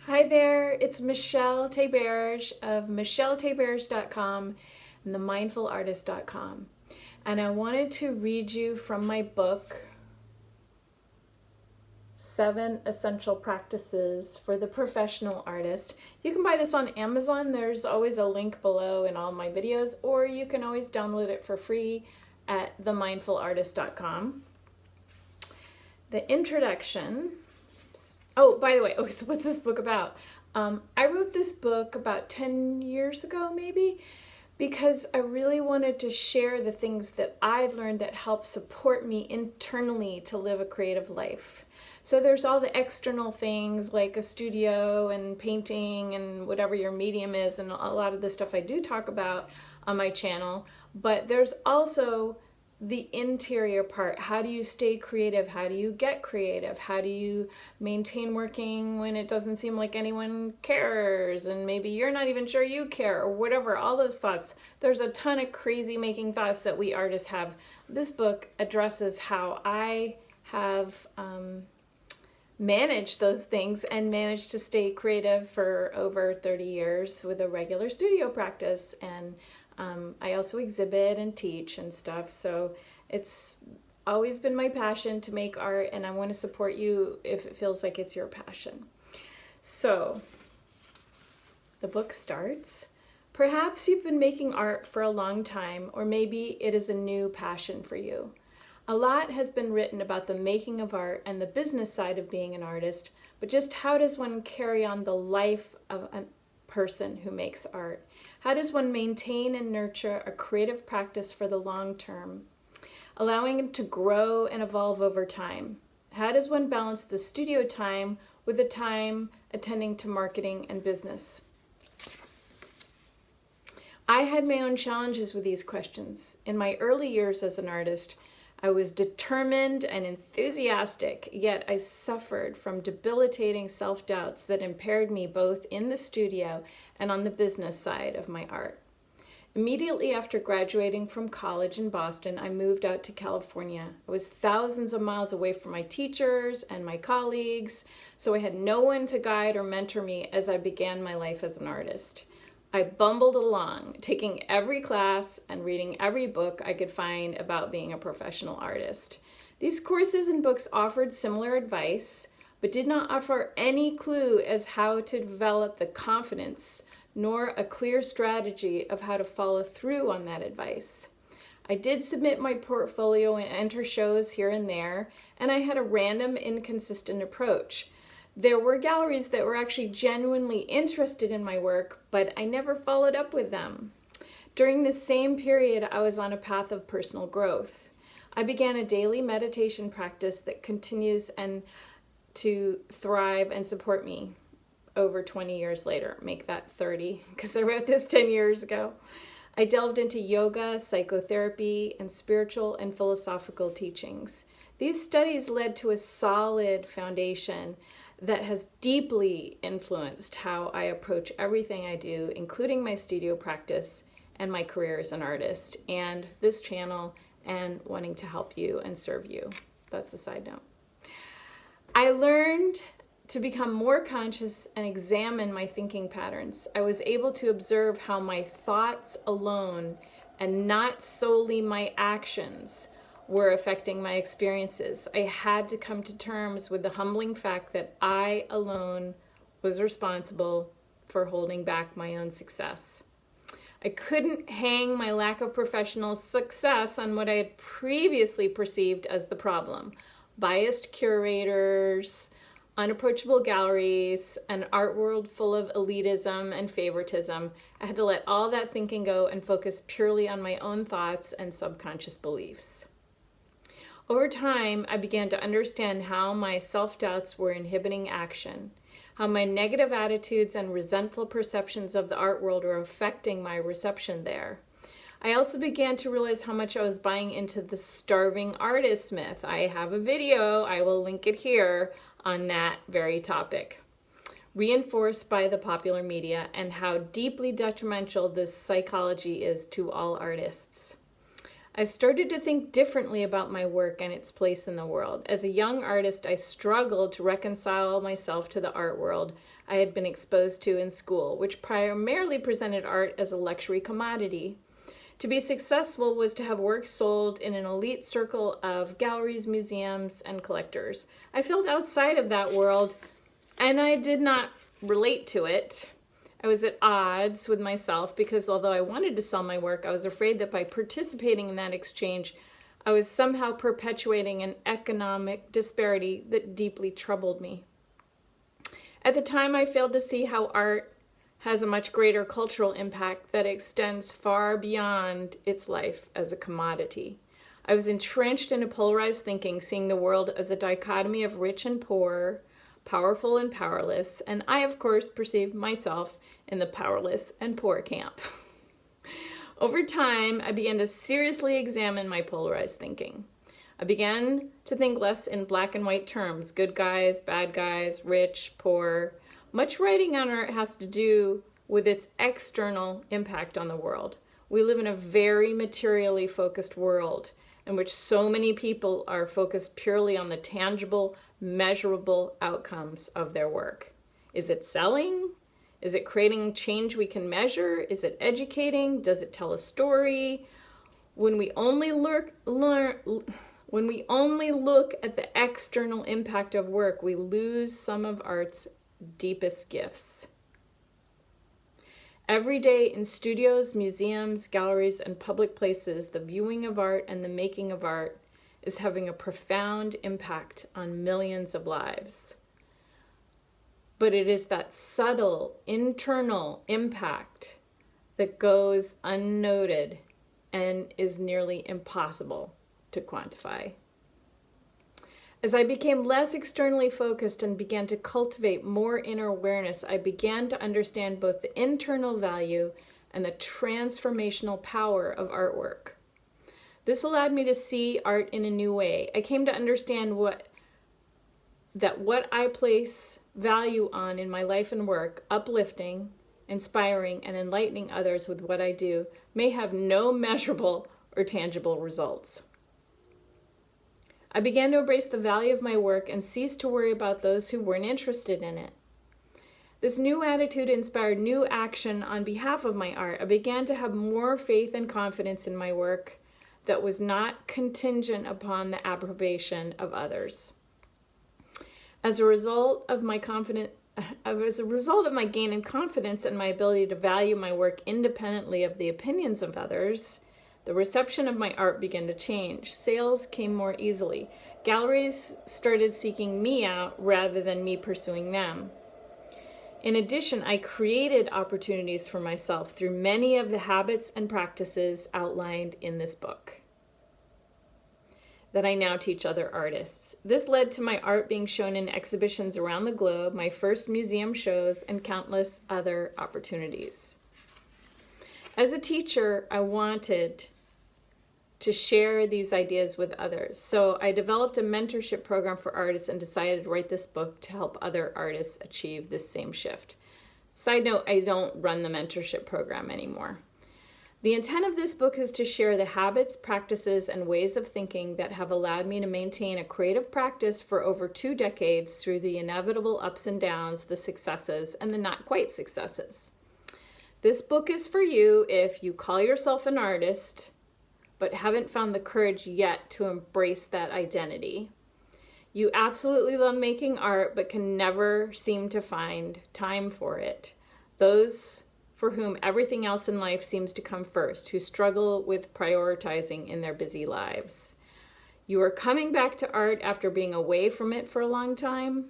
Hi there, it's Michelle Teberge of michelleteberge.com and themindfulartist.com. And I wanted to read you from my book, 7 Essential Practices for the Professional Artist. You can buy this on Amazon. There's always a link below in all my videos, or you can always download it for free at themindfulartist.com. The introduction. Oh, by the way, so what's this book about? I wrote this book about 10 years ago, maybe, because I really wanted to share the things that I'd learned that help support me internally to live a creative life. So there's all the external things like a studio and painting and whatever your medium is, and a lot of the stuff I do talk about on my channel, but there's also the interior part. How do you stay creative? How do you get creative? How do you maintain working when it doesn't seem like anyone cares and maybe you're not even sure you care, or whatever, all those thoughts. There's a ton of crazy making thoughts that we artists have. This book addresses how I have managed those things and managed to stay creative for over 30 years with a regular studio practice. And I also exhibit and teach and stuff, so it's always been my passion to make art, and I want to support you if it feels like it's your passion. So the book starts. Perhaps you've been making art for a long time, or maybe it is a new passion for you. A lot has been written about the making of art and the business side of being an artist, but just how does one carry on the life of a person who makes art? How does one maintain and nurture a creative practice for the long term, allowing it to grow and evolve over time? How does one balance the studio time with the time attending to marketing and business? I had my own challenges with these questions. In my early years as an artist, I was determined and enthusiastic, yet I suffered from debilitating self-doubts that impaired me both in the studio and on the business side of my art. Immediately after graduating from college in Boston, I moved out to California. I was thousands of miles away from my teachers and my colleagues, so I had no one to guide or mentor me as I began my life as an artist. I bumbled along, taking every class and reading every book I could find about being a professional artist. These courses and books offered similar advice, but did not offer any clue as how to develop the confidence, nor a clear strategy of how to follow through on that advice. I did submit my portfolio and enter shows here and there, and I had a random, inconsistent approach. There were galleries that were actually genuinely interested in my work, but I never followed up with them. During this same period, I was on a path of personal growth. I began a daily meditation practice that continues and to thrive and support me over 20 years later. Make that 30, because I wrote this 10 years ago. I delved into yoga, psychotherapy, and spiritual and philosophical teachings. These studies led to a solid foundation that has deeply influenced how I approach everything I do, including my studio practice and my career as an artist, and this channel, and wanting to help you and serve you. That's a side note. I learned to become more conscious and examine my thinking patterns. I was able to observe how my thoughts alone, and not solely my actions, were affecting my experiences. I had to come to terms with the humbling fact that I alone was responsible for holding back my own success. I couldn't hang my lack of professional success on what I had previously perceived as the problem: biased curators, unapproachable galleries, an art world full of elitism and favoritism. I had to let all that thinking go and focus purely on my own thoughts and subconscious beliefs. Over time, I began to understand how my self-doubts were inhibiting action, how my negative attitudes and resentful perceptions of the art world were affecting my reception there. I also began to realize how much I was buying into the starving artist myth. I have a video, I will link it here, on that very topic, reinforced by the popular media, and how deeply detrimental this psychology is to all artists. I started to think differently about my work and its place in the world. As a young artist, I struggled to reconcile myself to the art world I had been exposed to in school, which primarily presented art as a luxury commodity. To be successful was to have work sold in an elite circle of galleries, museums, and collectors. I felt outside of that world, and I did not relate to it. I was at odds with myself because although I wanted to sell my work, I was afraid that by participating in that exchange, I was somehow perpetuating an economic disparity that deeply troubled me. At the time, I failed to see how art has a much greater cultural impact that extends far beyond its life as a commodity. I was entrenched in a polarized thinking, seeing the world as a dichotomy of rich and poor, powerful and powerless, and I, of course, perceived myself in the powerless and poor camp. Over time, I began to seriously examine my polarized thinking. I began to think less in black and white terms, good guys, bad guys, rich, poor. Much writing on art has to do with its external impact on the world. We live in a very materially focused world in which so many people are focused purely on the tangible, measurable outcomes of their work. Is it selling? Is it creating change we can measure? Is it educating? Does it tell a story? When we only look at the external impact of work, we lose some of art's deepest gifts. Every day in studios, museums, galleries, and public places, the viewing of art and the making of art is having a profound impact on millions of lives. But it is that subtle internal impact that goes unnoted and is nearly impossible to quantify. As I became less externally focused and began to cultivate more inner awareness, I began to understand both the internal value and the transformational power of artwork. This allowed me to see art in a new way. I came to understand what I place value on in my life and work, uplifting, inspiring, and enlightening others with what I do, may have no measurable or tangible results. I began to embrace the value of my work and cease to worry about those who weren't interested in it. This new attitude inspired new action on behalf of my art. I began to have more faith and confidence in my work that was not contingent upon the approbation of others. As a result of my gain in confidence and my ability to value my work independently of the opinions of others, the reception of my art began to change. Sales came more easily. Galleries started seeking me out rather than me pursuing them. In addition, I created opportunities for myself through many of the habits and practices outlined in this book that I now teach other artists. This led to my art being shown in exhibitions around the globe, my first museum shows, and countless other opportunities. As a teacher, I wanted to share these ideas with others. So I developed a mentorship program for artists and decided to write this book to help other artists achieve this same shift. Side note, I don't run the mentorship program anymore. The intent of this book is to share the habits, practices, and ways of thinking that have allowed me to maintain a creative practice for over 2 decades through the inevitable ups and downs, the successes, and the not quite successes. This book is for you if you call yourself an artist, but haven't found the courage yet to embrace that identity. You absolutely love making art, but can never seem to find time for it. Those for whom everything else in life seems to come first, who struggle with prioritizing in their busy lives. You are coming back to art after being away from it for a long time.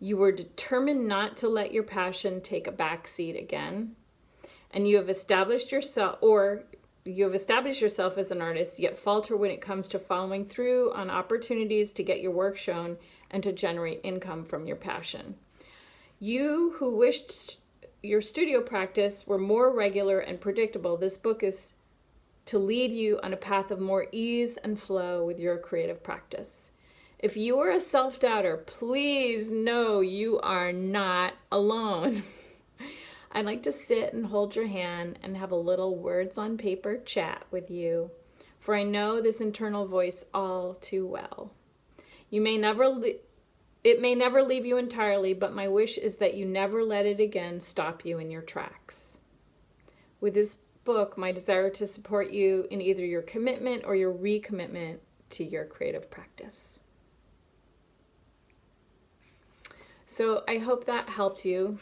You were determined not to let your passion take a backseat again. And you have established yourself as an artist, yet falter when it comes to following through on opportunities to get your work shown and to generate income from your passion. You who wished your studio practice were more regular and predictable, this book is to lead you on a path of more ease and flow with your creative practice. If you are a self-doubter, please know you are not alone. I'd like to sit and hold your hand and have a little words on paper chat with you. for I know this internal voice all too well. It may never leave you entirely, but my wish is that you never let it again stop you in your tracks. With this book, my desire to support you in either your commitment or your recommitment to your creative practice. So I hope that helped you.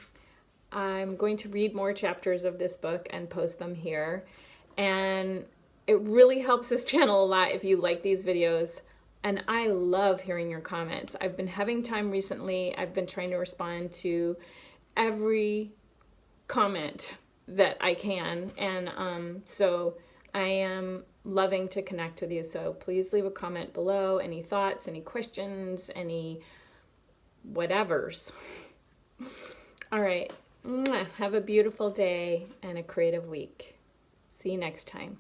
I'm going to read more chapters of this book and post them here. And it really helps this channel a lot if you like these videos. And I love hearing your comments. I've been having time recently. I've been trying to respond to every comment that I can. And so I am loving to connect with you. So please leave a comment below. Any thoughts, any questions, any whatevers. All right. Have a beautiful day and a creative week. See you next time.